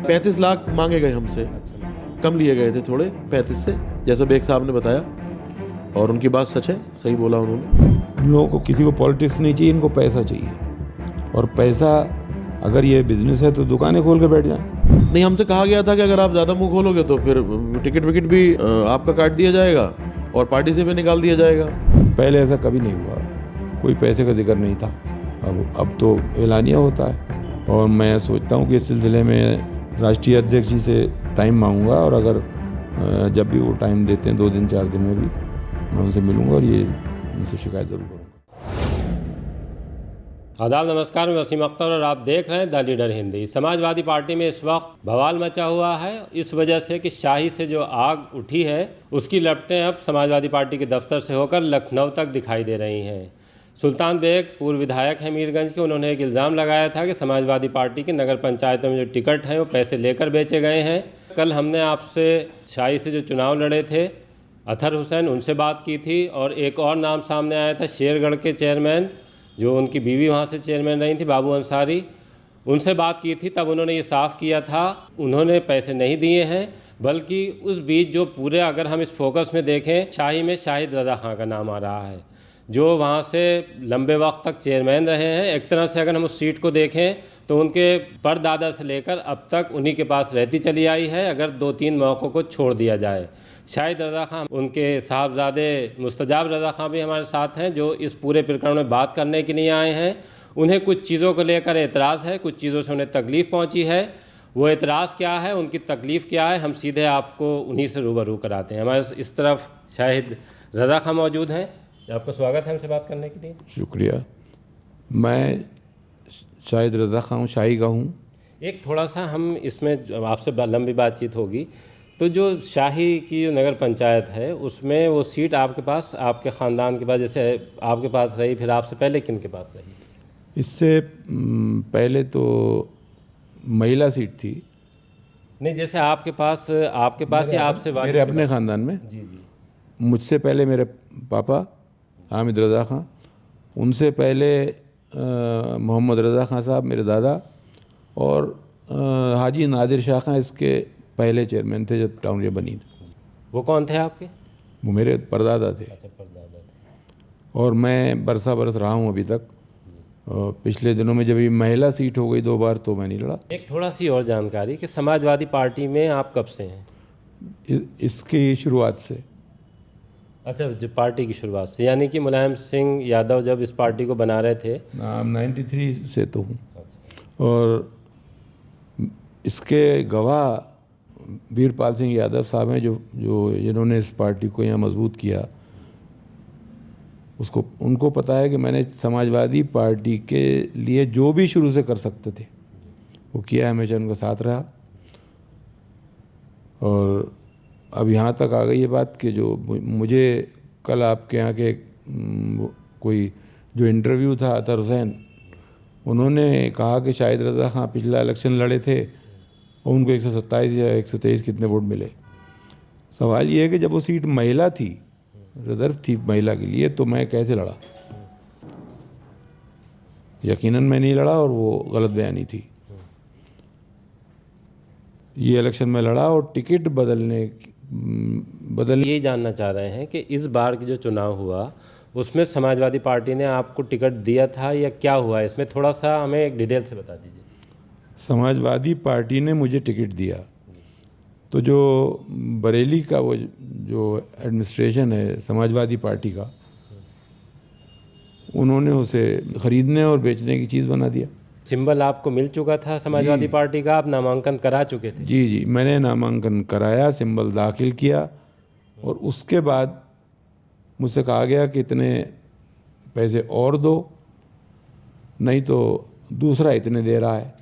35 लाख मांगे गए हमसे, कम लिए गए थे थोड़े 35 से, जैसा बेग साहब ने बताया, और उनकी बात सच है, सही बोला उन्होंने। इन लोगों को किसी को पॉलिटिक्स नहीं चाहिए, इनको पैसा चाहिए, और पैसा अगर ये बिजनेस है तो दुकानें खोल के बैठ जाएं। नहीं, हमसे कहा गया था कि अगर आप ज़्यादा मुंह खोलोगे तो फिर टिकट विकेट भी आपका काट दिया जाएगा और पार्टी से भी निकाल दिया जाएगा। पहले ऐसा कभी नहीं हुआ, कोई पैसे का जिक्र नहीं था। अब तो एलानिया होता है, और मैं सोचता हूँ कि इस सिलसिले में राष्ट्रीय अध्यक्ष जी से टाइम मांगूंगा, और अगर जब भी वो टाइम देते हैं 2 दिन 4 दिन में भी, मैं उनसे मिलूंगा और ये उनसे शिकायत ज़रूर करूँगा। आदाब, नमस्कार। मैं वसीम अख्तर और आप देख रहे हैं the leader Hindi. Samajwadi party में इस वक्त बवाल मचा हुआ है, इस वजह से कि शाही से जो आग उठी है उसकी लपटें अब समाजवादी पार्टी के दफ्तर से होकर लखनऊ तक दिखाई दे रही हैं। सुल्तान बेग पूर्व विधायक हैं मीरगंज के, उन्होंने एक इल्ज़ाम लगाया था कि समाजवादी पार्टी के नगर पंचायतों में जो टिकट हैं वो पैसे लेकर बेचे गए हैं। कल हमने आपसे शाही से जो चुनाव लड़े थे अतहर हुसैन, उनसे बात की थी, और एक और नाम सामने आया था शेरगढ़ के चेयरमैन, जो उनकी बीवी वहाँ से चेयरमैन रही थी, बाबू अंसारी, उनसे बात की थी। तब उन्होंने ये साफ़ किया था उन्होंने पैसे नहीं दिए हैं, बल्कि उस बीच जो पूरे, अगर हम इस फोकस में देखें, शाही में शाहिद रज़ा खां का नाम आ रहा है, जो वहाँ से लंबे वक्त तक चेयरमैन रहे हैं। एक तरह से अगर हम उस सीट को देखें तो उनके परदादा से लेकर अब तक उन्हीं के पास रहती चली आई है, अगर 2-3 मौक़ों को छोड़ दिया जाए। शाहिद रज़ा खां, उनके साहबजादे मुस्तजाब रज़ा खां भी हमारे साथ हैं, जो इस पूरे प्रकरण में बात करने के लिए आए हैं। उन्हें कुछ चीज़ों को लेकर एतराज़ है, कुछ चीज़ों से उन्हें तकलीफ़ पहुंची है। वो एतराज़ क्या है, उनकी तकलीफ़ क्या है, हम सीधे आपको उन्हीं से रूबरू कराते हैं। हमारे इस तरफ शाहिद रज़ा खां मौजूद हैं, आपका स्वागत है हमसे बात करने के लिए। शुक्रिया। मैं शाहिद रज़ा खां हूँ, शाही का हूँ। एक थोड़ा सा हम इसमें आपसे लंबी बातचीत होगी, तो जो शाही की जो नगर पंचायत है उसमें वो सीट आपके पास, आपके ख़ानदान के पास, जैसे आपके पास रही, फिर आपसे पहले किन के पास रही? इससे पहले तो महिला सीट थी। नहीं, जैसे आपके पास या आपसे मेरे अपने ख़ानदान में। जी जी। मुझसे पहले मेरे पापा हामिद रज़ा खां, उनसे पहले मोहम्मद रज़ा खां साहब मेरे दादा, और हाजी नादिर शाह खां इसके पहले चेयरमैन थे जब टाउन ये बनी थी। वो कौन थे आपके? वो मेरे परदादा थे। अच्छा, परदादा थे। और मैं बरसा बरस रहा हूँ अभी तक। पिछले दिनों में जब ये महिला सीट हो गई 2 बार तो मैं नहीं लड़ा। एक थोड़ा सी और जानकारी कि समाजवादी पार्टी में आप कब से हैं? इसकी शुरुआत से। अच्छा, जो पार्टी की शुरुआत से, यानी कि मुलायम सिंह यादव जब इस पार्टी को बना रहे थे? 93 से तो हूँ। और इसके गवाह वीरपाल सिंह यादव साहब हैं, जो जिन्होंने इस पार्टी को यहाँ मजबूत किया। उनको पता है कि मैंने समाजवादी पार्टी के लिए जो भी शुरू से कर सकते थे वो किया, हमेशा उनका साथ रहा। और अब यहाँ तक आ गई ये बात कि जो मुझे कल आपके यहाँ के कोई जो इंटरव्यू था अतहर हुसैन, उन्होंने कहा कि शाहिद रज़ा खां पिछला इलेक्शन लड़े थे और उनको 127 या 123 कितने वोट मिले। सवाल ये है कि जब वो सीट महिला थी, रिजर्व थी महिला के लिए, तो मैं कैसे लड़ा? यकीनन मैं नहीं लड़ा, और वो गलत बयानी थी। ये इलेक्शन में लड़ा और टिकट बदलने ये जानना चाह रहे हैं कि इस बार की जो चुनाव हुआ उसमें समाजवादी पार्टी ने आपको टिकट दिया था या क्या हुआ, इसमें थोड़ा सा हमें एक डिटेल से बता दीजिए। समाजवादी पार्टी ने मुझे टिकट दिया, तो जो बरेली का वो जो एडमिनिस्ट्रेशन है समाजवादी पार्टी का, उन्होंने उसे ख़रीदने और बेचने की चीज़ बना दिया। सिंबल आपको मिल चुका था समाजवादी पार्टी का, आप नामांकन करा चुके थे? जी जी, मैंने नामांकन कराया, सिंबल दाखिल किया, और उसके बाद मुझसे कहा गया कि इतने पैसे और दो, नहीं तो दूसरा इतने दे रहा है।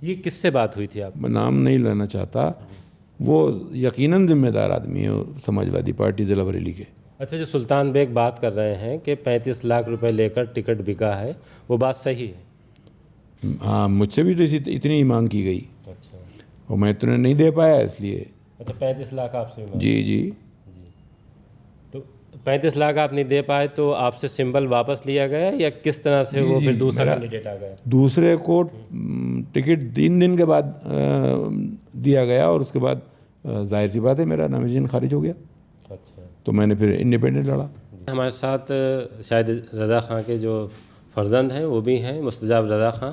ये किससे बात हुई थी आप? मैं नाम नहीं लेना चाहता, वो यकीनन जिम्मेदार आदमी है समाजवादी पार्टी ज़िला बरेली के। अच्छा, जो सुल्तान बेग बात कर रहे हैं कि 35 लाख रुपए लेकर टिकट बिका है, वो बात सही है? हाँ, मुझसे भी तो इतनी ही मांग की गई। अच्छा, और मैं इतने नहीं दे पाया, इसलिए। अच्छा, 35 लाख आपसे भी मांगे? जी जी। तो 35 लाख आप नहीं दे पाए तो आपसे सिंबल वापस लिया गया या किस तरह से वो फिर दूसरा मेरा कैंडिडेट आ गया? दूसरे को टिकट 3 दिन के बाद दिया गया और उसके बाद जाहिर सी बात है मेरा नामांकन खारिज हो गया, अच्छा, तो मैंने फिर इंडिपेंडेंट लड़ा। हमारे साथ शायद रज़ा खां के जो फर्जंद हैं वो भी हैं, मुस्तजाब रज़ा खां।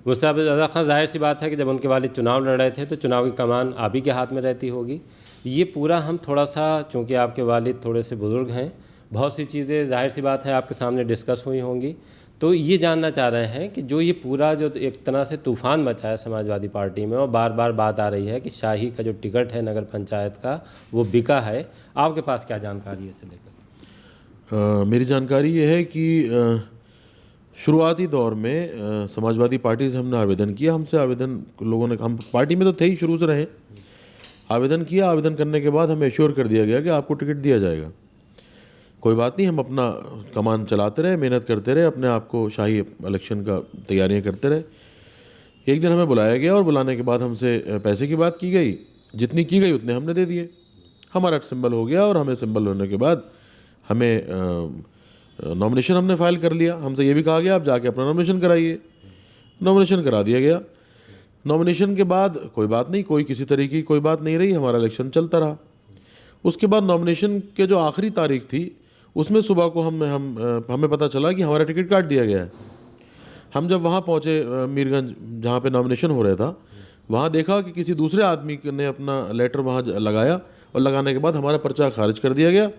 मुस्तजाब रज़ा खां, जाहिर सी बात है कि जब उनके वालिद चुनाव लड़ रहे थे तो चुनाव की कमान आप ही के हाथ में रहती होगी। ये पूरा हम थोड़ा सा, चूँकि आपके वालिद थोड़े से बुज़ुर्ग हैं, बहुत सी चीज़ें जाहिर सी बात है आपके सामने डिस्कस हुई होंगी, तो ये जानना चाह रहे हैं कि जो ये पूरा जो एक तरह से तूफ़ान मचा है समाजवादी पार्टी में और बार बार बात आ रही है कि शाही का जो टिकट है नगर पंचायत का वो बिका है, आपके पास क्या जानकारी है इसे लेकर? मेरी जानकारी ये है कि शुरुआती दौर में समाजवादी पार्टी से हमने आवेदन किया। हमसे आवेदन लोगों ने, हम पार्टी में तो थे ही, शुरू से रहे, आवेदन किया। आवेदन करने के बाद हमें एश्योर कर दिया गया कि आपको टिकट दिया जाएगा। कोई बात नहीं, हम अपना कमान चलाते रहे, मेहनत करते रहे, अपने आप को शाही इलेक्शन का तैयारियां करते रहे। एक दिन हमें बुलाया गया और बुलाने के बाद हमसे पैसे की बात की गई। जितनी की गई उतने हमने दे दिए। हमारा सिंबल हो गया और हमें सिंबल होने के बाद हमें नॉमिनेशन हमने फ़ाइल कर लिया। हमसे ये भी कहा गया आप जाके अपना नॉमिनेशन कराइए। नॉमिनेशन करा दिया गया। नॉमिनेशन के बाद कोई बात नहीं, कोई किसी तरीके की कोई बात नहीं रही, हमारा इलेक्शन चलता रहा। उसके बाद नॉमिनेशन के जो आखिरी तारीख थी उसमें सुबह को हमें पता चला कि हमारा टिकट काट दिया गया है। हम जब वहाँ पहुँचे मीरगंज, जहाँ पे नॉमिनेशन हो रहा था, वहाँ देखा कि किसी दूसरे आदमी ने अपना लेटर वहाँ लगाया और लगाने के बाद हमारा पर्चा खारिज कर दिया गया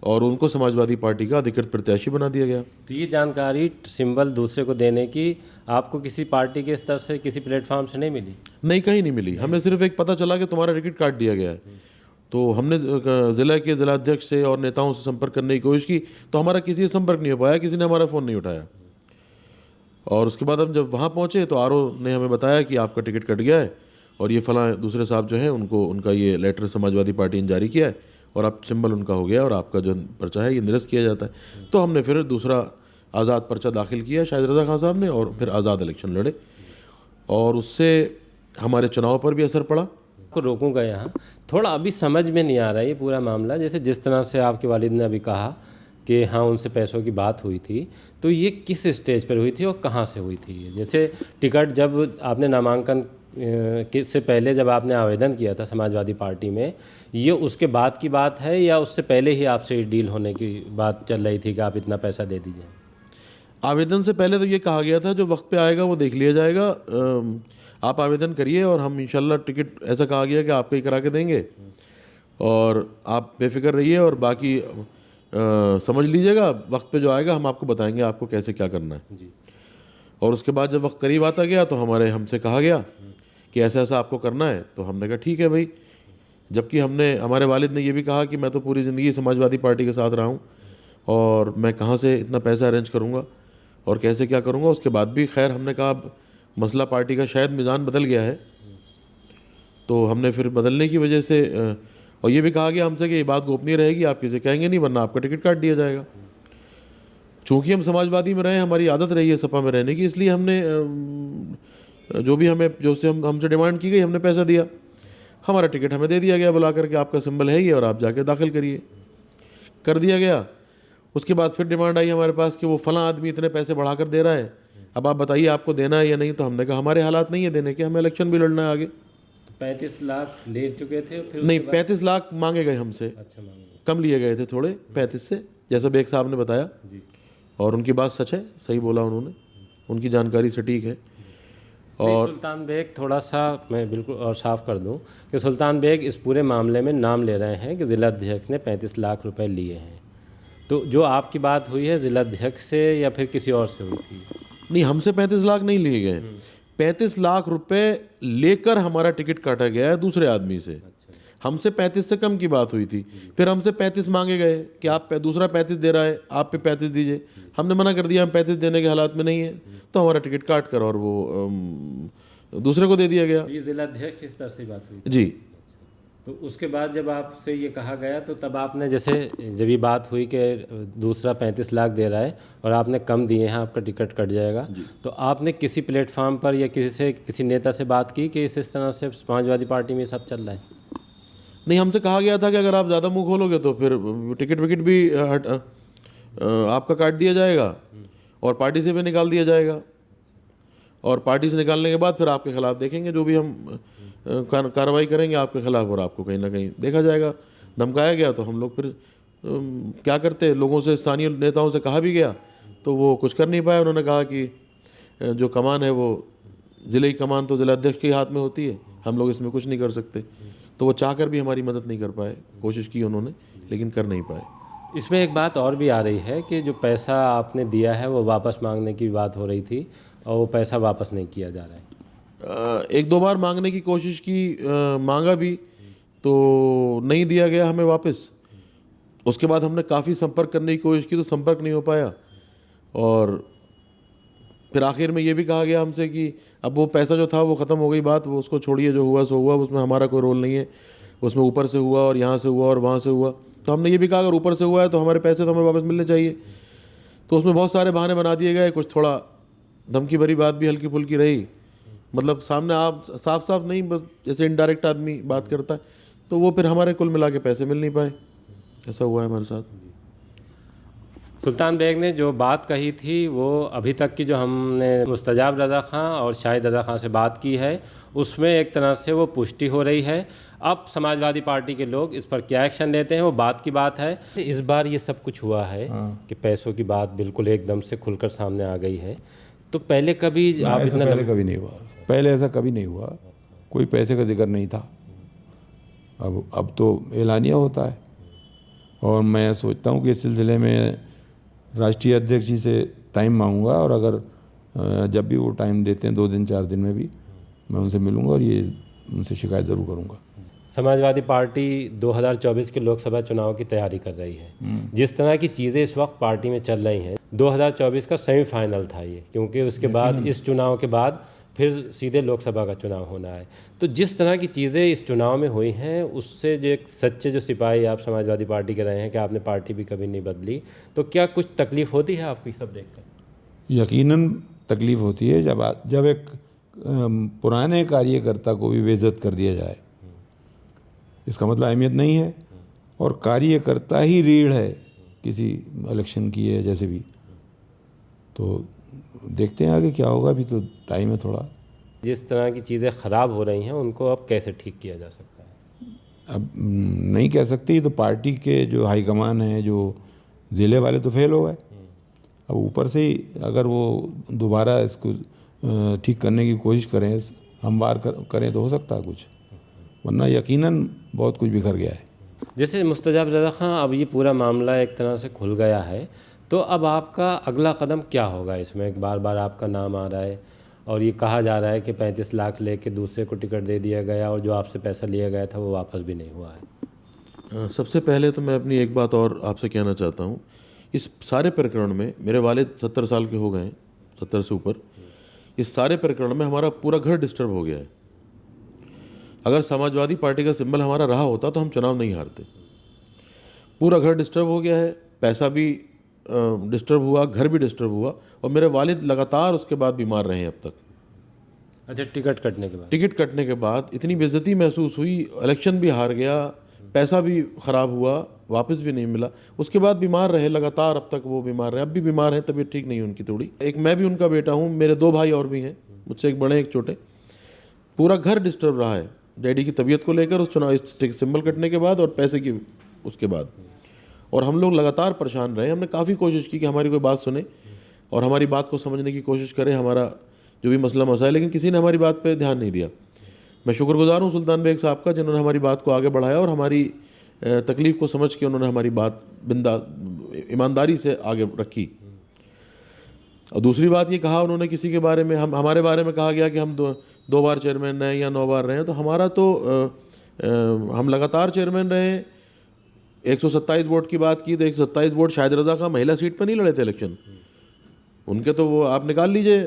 और उनको समाजवादी पार्टी का अधिकृत प्रत्याशी बना दिया गया। तो ये जानकारी सिंबल दूसरे को देने की आपको किसी पार्टी के स्तर से, किसी प्लेटफॉर्म से नहीं मिली? नहीं, कहीं नहीं मिली। हमें सिर्फ एक पता चला कि तुम्हारा टिकट काट दिया गया है। तो हमने ज़िला के ज़िलाध्यक्ष से और नेताओं से संपर्क करने की कोशिश की, तो हमारा किसी से संपर्क नहीं हो पाया, किसी ने हमारा फ़ोन नहीं उठाया। और उसके बाद हम जब वहाँ पहुँचे तो आरओ ने हमें बताया कि आपका टिकट कट गया है और ये फलां दूसरे साहब जो हैं उनका ये लेटर समाजवादी पार्टी ने जारी किया है और अब सिंबल उनका हो गया और आपका जो पर्चा है ये निरस्त किया जाता है। तो हमने फिर दूसरा आज़ाद पर्चा दाखिल किया शाहिद रज़ा खां साहब ने और फिर आज़ाद इलेक्शन लड़े और उससे हमारे चुनाव पर भी असर पड़ा। को रोकूंगा यहाँ, थोड़ा अभी समझ में नहीं आ रहा है ये पूरा मामला। जैसे जिस तरह से आपके वालिद ने अभी कहा कि हाँ उनसे पैसों की बात हुई थी, तो ये किस स्टेज पर हुई थी और कहाँ से हुई थी? जैसे टिकट जब आपने नामांकन से पहले जब आपने आवेदन किया था समाजवादी पार्टी में, ये उसके बाद की बात है या उससे पहले ही आपसे डील होने की बात चल रही थी कि आप इतना पैसा दे दीजिए? आवेदन से पहले तो ये कहा गया था जो वक्त पे आएगा वो देख लिया जाएगा, आप आवेदन करिए और हम इंशाल्लाह टिकट, ऐसा कहा गया कि आपको ही करा के देंगे और आप बेफिक्र रहिए और बाकी समझ लीजिएगा, वक्त पे जो आएगा हम आपको बताएंगे आपको कैसे क्या करना है जी। और उसके बाद जब वक्त करीब आता गया तो हमसे कहा गया कि ऐसा ऐसा आपको करना है। तो हमने कहा ठीक है भाई, जबकि हमारे वालिद ने ये भी कहा कि मैं तो पूरी ज़िंदगी समाजवादी पार्टी के साथ रहा हूँ और मैं कहाँ से इतना पैसा अरेंज करूँगा और कैसे क्या करूँगा। उसके बाद भी खैर हमने कहा अब मसला पार्टी का शायद मिज़ान बदल गया है, तो हमने फिर बदलने की वजह से और ये भी कहा गया हमसे कि ये बात गोपनीय रहेगी, आप किसी कहेंगे नहीं वरना आपका टिकट काट दिया जाएगा। चूँकि हम समाजवादी में रहे, हमारी आदत रही है सपा में रहने की, इसलिए हमने जो भी हमसे डिमांड की गई हमने पैसा दिया। हमारा टिकट हमें दे दिया गया बुला करके, आपका सिंबल है ही और आप जाके दाखिल करिए, कर दिया गया। उसके बाद फिर डिमांड आई हमारे पास कि वो फलां आदमी इतने पैसे बढ़ा कर दे रहा है, अब आप बताइए आपको देना है या नहीं। तो हमने कहा हमारे हालात नहीं है देने के, हमें इलेक्शन भी लड़ना है आगे। 35 लाख ले चुके थे फिर? नहीं, 35 लाख मांगे गए हमसे। अच्छा, मांगे कम लिए गए थे थोड़े 35 से, जैसा बेग साहब ने बताया जी। और उनकी बात सच है, सही बोला उन्होंने, उनकी जानकारी सटीक है। और सुल्तान बेग, थोड़ा सा मैं बिल्कुल और साफ कर दूं कि सुल्तान बेग इस पूरे मामले में नाम ले रहे हैं कि ज़िलाध्यक्ष ने 35 लाख रुपए लिए हैं। तो जो आपकी बात हुई है ज़िलाध्यक्ष से या फिर किसी और से हुई थी? नहीं, हमसे 35 लाख नहीं लिए गए। 35 लाख रुपए लेकर हमारा टिकट काटा गया है दूसरे आदमी से। हमसे 35 से कम की बात हुई थी, फिर हमसे 35 मांगे गए कि आप दूसरा 35 दे रहा है, आप पे 35 दीजिए। हमने मना कर दिया, हम 35 देने के हालात में नहीं है, तो हमारा टिकट काट कर और वो दूसरे को दे दिया गया। ये ज़िलाध्यक्ष इस तरह से बात हुई थी? जी। तो उसके बाद जब आपसे ये कहा गया तो तब आपने, जैसे जब ये बात हुई कि दूसरा 35 लाख दे रहा है और आपने कम दिए हैं, आपका टिकट कट जाएगा, तो आपने किसी प्लेटफॉर्म पर या किसी नेता से बात की कि इस तरह से समाजवादी पार्टी में सब चल रहा है? नहीं, हमसे कहा गया था कि अगर आप ज़्यादा मुंह खोलोगे तो फिर टिकट विकेट भी आपका काट दिया जाएगा और पार्टी से भी निकाल दिया जाएगा, और पार्टी से निकालने के बाद फिर आपके खिलाफ देखेंगे जो भी हम कार्रवाई करेंगे आपके खिलाफ, और आपको कहीं ना कहीं देखा जाएगा। धमकाया गया तो हम लोग फिर क्या करते, लोगों से, स्थानीय नेताओं से कहा भी गया तो वो कुछ कर नहीं पाए। उन्होंने कहा कि जो कमान है वो ज़िले की कमान तो ज़िलाध्यक्ष के हाथ में होती है, हम लोग इसमें कुछ नहीं कर सकते। तो वो चाहकर भी हमारी मदद नहीं कर पाए, कोशिश की उन्होंने लेकिन कर नहीं पाए। इसमें एक बात और भी आ रही है कि जो पैसा आपने दिया है वो वापस मांगने की बात हो रही थी और वो पैसा वापस नहीं किया जा रहा है। एक दो बार मांगने की कोशिश की, मांगा भी तो नहीं दिया गया हमें वापस। उसके बाद हमने काफ़ी संपर्क करने की कोशिश की तो संपर्क नहीं हो पाया, और फिर आखिर में ये भी कहा गया हमसे कि अब वो पैसा जो था वो ख़त्म हो गई बात, वो उसको छोड़िए, जो हुआ सो हुआ, उसमें हमारा कोई रोल नहीं है, उसमें ऊपर से हुआ और यहाँ से हुआ और वहाँ से हुआ। तो हमने ये भी कहा अगर ऊपर से हुआ है तो हमारे पैसे तो हमें वापस मिलने चाहिए। तो उसमें बहुत सारे बहाने बना दिए गए, कुछ थोड़ा धमकी भरी बात भी हल्की फुल्की रही, मतलब सामने आप साफ साफ नहीं, बस जैसे इनडायरेक्ट आदमी बात करता है। तो वो फिर हमारे कुल मिला के पैसे मिल नहीं पाए, ऐसा हुआ है हमारे साथ। सुल्तान बेग ने जो बात कही थी वो अभी तक की जो हमने मुस्तजाब रज़ा ख़ां और शाहिद रज़ा ख़ां से बात की है उसमें एक तरह से वो पुष्टि हो रही है। अब समाजवादी पार्टी के लोग इस पर क्या एक्शन लेते हैं वो बात की बात है। इस बार ये सब कुछ हुआ है कि पैसों की बात बिल्कुल एकदम से खुलकर सामने आ गई है। तो पहले कभी आप ऐसा पहले कभी नहीं हुआ, पहले ऐसा कभी नहीं हुआ, कोई पैसे का जिक्र नहीं था। अब तो एलानिया होता है, और मैं सोचता हूँ कि इस सिलसिले में राष्ट्रीय अध्यक्ष जी से टाइम मांगूंगा, और अगर जब भी वो टाइम देते हैं 2 दिन 4 दिन में भी, मैं उनसे मिलूंगा और ये उनसे शिकायत ज़रूर करूंगा। समाजवादी पार्टी 2024 के लोकसभा चुनाव की तैयारी कर रही है। जिस तरह की चीज़ें इस वक्त पार्टी में चल रही हैं, 2024 का सेमीफाइनल था ये, क्योंकि उसके बाद इस चुनाव के बाद फिर सीधे लोकसभा का चुनाव होना है। तो जिस तरह की चीज़ें इस चुनाव में हुई हैं उससे जो एक सच्चे जो सिपाही आप समाजवादी पार्टी के रहे हैं कि आपने पार्टी भी कभी नहीं बदली, तो क्या कुछ तकलीफ़ होती है आपकी सब देखकर? यकीनन तकलीफ़ होती है जब एक पुराने कार्यकर्ता को भी बेइज्जत कर दिया जाए। इसका मतलब अहमियत नहीं है, और कार्यकर्ता ही रीढ़ है किसी इलेक्शन की है जैसे भी। तो देखते हैं आगे क्या होगा, अभी तो टाइम है थोड़ा। जिस तरह की चीज़ें ख़राब हो रही हैं उनको अब कैसे ठीक किया जा सकता है? अब नहीं कह सकती, तो पार्टी के जो हाईकमान है, जो ज़िले वाले तो फेल हो गए, अब ऊपर से ही अगर वो दोबारा इसको ठीक करने की कोशिश करें, हमवार करें तो हो सकता है कुछ, वरना यकीनन बहुत कुछ बिखर गया है। जैसे मुस्तजाब रज़ा ख़ां, अब ये पूरा मामला एक तरह से खुल गया है, तो अब आपका अगला कदम क्या होगा? इसमें बार बार आपका नाम आ रहा है और ये कहा जा रहा है कि 35 लाख लेके दूसरे को टिकट दे दिया गया और जो आपसे पैसा लिया गया था वो वापस भी नहीं हुआ है। सबसे पहले तो मैं अपनी एक बात और आपसे कहना चाहता हूँ। इस सारे प्रकरण में मेरे वालिद 70 साल के हो गए हैं, 70 से ऊपर। इस सारे प्रकरण में हमारा पूरा घर डिस्टर्ब हो गया है। अगर समाजवादी पार्टी का सिंबल हमारा रहा होता तो हम चुनाव नहीं हारते। पूरा घर डिस्टर्ब हो गया है, पैसा भी डिस्टर्ब हुआ, घर भी डिस्टर्ब हुआ, और मेरे वालिद लगातार उसके बाद बीमार रहे हैं अब तक। अच्छा, टिकट कटने के बाद? टिकट कटने के बाद इतनी बेइज्जती महसूस हुई, इलेक्शन भी हार गया, पैसा भी ख़राब हुआ, वापस भी नहीं मिला, उसके बाद बीमार रहे लगातार, अब तक वो बीमार रहे, अब भी बीमार हैं, तबीयत ठीक नहीं है उनकी थोड़ी। एक मैं भी उनका बेटा हूँ, मेरे 2 भाई और भी हैं, मुझसे एक बड़े एक छोटे। पूरा घर डिस्टर्ब रहा है डैडी की तबीयत को लेकर, उस चुनाव सिंबल कटने के बाद और पैसे की उसके बाद, और हम लोग लगातार परेशान रहे। हमने काफ़ी कोशिश की कि हमारी कोई बात सुने और हमारी बात को समझने की कोशिश करे, हमारा जो भी मसला मसाइल, लेकिन किसी ने हमारी बात पे ध्यान नहीं दिया। मैं शुक्रगुजार हूँ सुल्तान बेग साहब का, जिन्होंने हमारी बात को आगे बढ़ाया और हमारी तकलीफ़ को समझ के उन्होंने हमारी बात ईमानदारी से आगे रखी। और दूसरी बात ये कहा उन्होंने किसी के बारे में, हमारे बारे में कहा गया कि हम 2 बार चेयरमैन रहे या 9 बार रहे हैं, तो हमारा तो हम लगातार चेयरमैन रहे हैं। 127 वोट की बात की तो 127 वोट शाहिद रज़ा ख़ां महिला सीट पर नहीं लड़े थे इलेक्शन, उनके तो वो आप निकाल लीजिए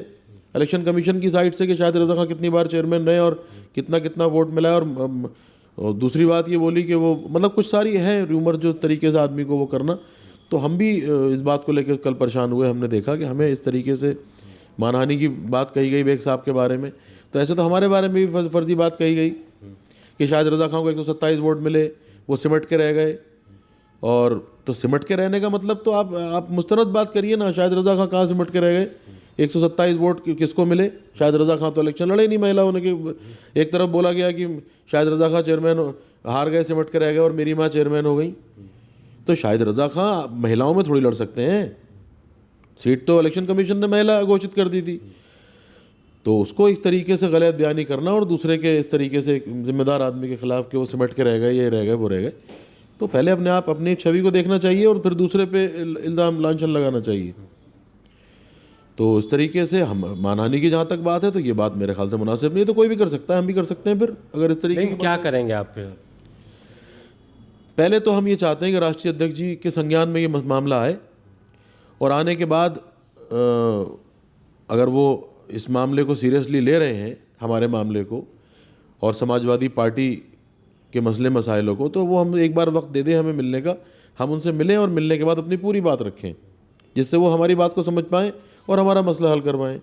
इलेक्शन कमीशन की साइड से कि शाहिद रज़ा ख़ां कितनी बार चेयरमैन रहे और कितना कितना वोट मिला है। और दूसरी बात ये बोली कि वो मतलब कुछ सारी है र्यूमर जो तरीके से आदमी को वो करना। तो हम भी इस बात को लेकर कल परेशान हुए, हमने देखा कि हमें इस तरीके से मानहानि की बात कही गई बेग साहब के बारे में। तो ऐसे तो हमारे बारे में भी फर्जी बात कही गई कि शाहिद रज़ा खान को 127 वोट मिले, वो सिमट के रह गए। और तो सिमट के रहने का मतलब तो आप मुस्तनद बात करिए ना, शाहिद रज़ा खान कहाँ सिमट के रह गए? 127 वोट किसको मिले? शाहिद रज़ा खान तो इलेक्शन लड़े नहीं महिलाओं ने। कि एक तरफ बोला गया कि शाहिद रज़ा खान चेयरमैन हार गए, सिमट के रह गए, और मेरी माँ चेयरमैन हो गई। तो शाहिद रज़ा खान महिलाओं में थोड़ी लड़ सकते हैं, सीट तो इलेक्शन कमीशन ने महिला घोषित कर दी थी। तो उसको इस तरीके से गलत बयानी करना और दूसरे के इस तरीके से जिम्मेदार आदमी के खिलाफ कि वो सिमट के रह गए, ये रह गए, वो रह गए, तो पहले अपने आप अपनी छवि को देखना चाहिए और फिर दूसरे पे इल्ज़ाम लांछन लगाना चाहिए। तो इस तरीके से हम मानहानि की जहाँ तक बात है तो ये बात मेरे ख्याल से मुनासिब नहीं है। तो कोई भी कर सकता है, हम भी कर सकते हैं फिर, अगर इस तरीके लेकिन क्या करेंगे आप फिर? पहले तो हम ये चाहते हैं कि राष्ट्रीय अध्यक्ष जी के संज्ञान में ये मामला आए, और आने के बाद अगर वो इस मामले को सीरियसली ले रहे हैं, हमारे मामले को और समाजवादी पार्टी के मसले मसाइलों को, तो वो हम एक बार वक्त दे दें हमें मिलने का, हम उनसे मिलें और मिलने के बाद अपनी पूरी बात रखें, जिससे वो हमारी बात को समझ पाएँ और हमारा मसला हल करवाएं।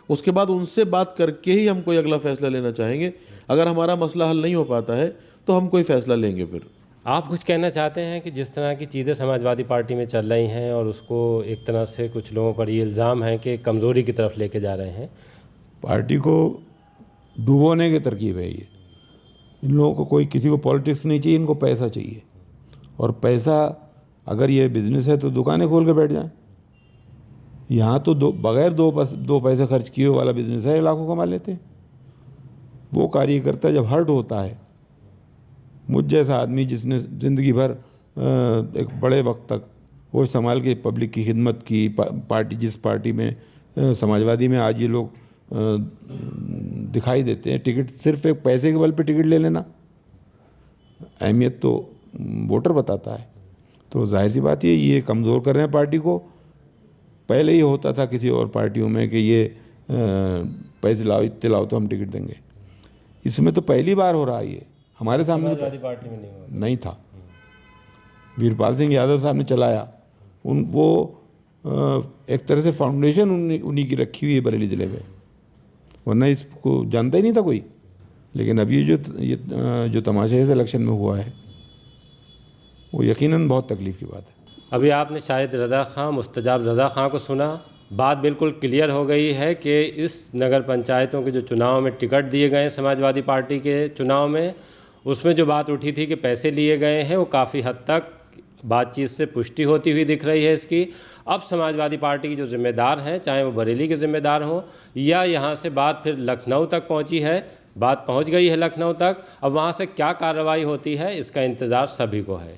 उसके बाद उनसे बात करके ही हम कोई अगला फ़ैसला लेना चाहेंगे। अगर हमारा मसला हल नहीं हो पाता है तो हम कोई फ़ैसला लेंगे फिर। आप कुछ कहना चाहते हैं कि जिस तरह की चीज़ें समाजवादी पार्टी में चल रही हैं और उसको एक तरह से कुछ लोगों पर ये इल्ज़ाम है कि कमज़ोरी की तरफ लेके जा रहे हैं? पार्टी को डुबोने की तरकीब है ये। इन लोगों को कोई, किसी को पॉलिटिक्स नहीं चाहिए, इनको पैसा चाहिए। और पैसा, अगर ये बिजनेस है तो दुकानें खोल के बैठ जाएं। यहाँ तो बगैर दो पैसे खर्च किए वाला बिजनेस है, लाखों कमा लेते हैं। वो कार्यकर्ता जब हर्ट होता है, मुझ जैसा आदमी जिसने ज़िंदगी भर एक बड़े वक्त तक वो संभाल के पब्लिक की खिदमत की, पार्टी जिस पार्टी में समाजवादी में आज ये लोग दिखाई देते हैं, टिकट सिर्फ एक पैसे के बल पे टिकट ले लेना, अहमियत तो वोटर बताता है। तो जाहिर सी बात ये कमज़ोर कर रहे हैं पार्टी को। पहले ही होता था किसी और पार्टियों में कि ये पैसे लाओ, इतने लाओ तो हम टिकट देंगे। इसमें तो पहली बार हो रहा है ये, हमारे सामने समाजवादी पार्टी में नहीं था। वीरपाल सिंह यादव साहब ने चलाया, वो एक तरह से फाउंडेशन उन्हीं की रखी हुई है बरेली ज़िले में, वरना इसको जानता ही नहीं था कोई। लेकिन अब ये जो तमाशा इस इलेक्शन में हुआ है, वो यकीनन बहुत तकलीफ़ की बात है। अभी आपने शाहिद रज़ा खान, मुस्तजाब रज़ा खान को सुना। बात बिल्कुल क्लियर हो गई है कि इस नगर पंचायतों के जो चुनाव में टिकट दिए गए हैं समाजवादी पार्टी के चुनाव में, उसमें जो बात उठी थी कि पैसे लिए गए हैं, वो काफ़ी हद तक बातचीत से पुष्टि होती हुई दिख रही है इसकी। अब समाजवादी पार्टी की जो जिम्मेदार हैं, चाहे वो बरेली के ज़िम्मेदार हों या यहाँ से बात फिर लखनऊ तक पहुँची है, बात पहुँच गई है लखनऊ तक, अब वहाँ से क्या कार्रवाई होती है इसका इंतज़ार सभी को है।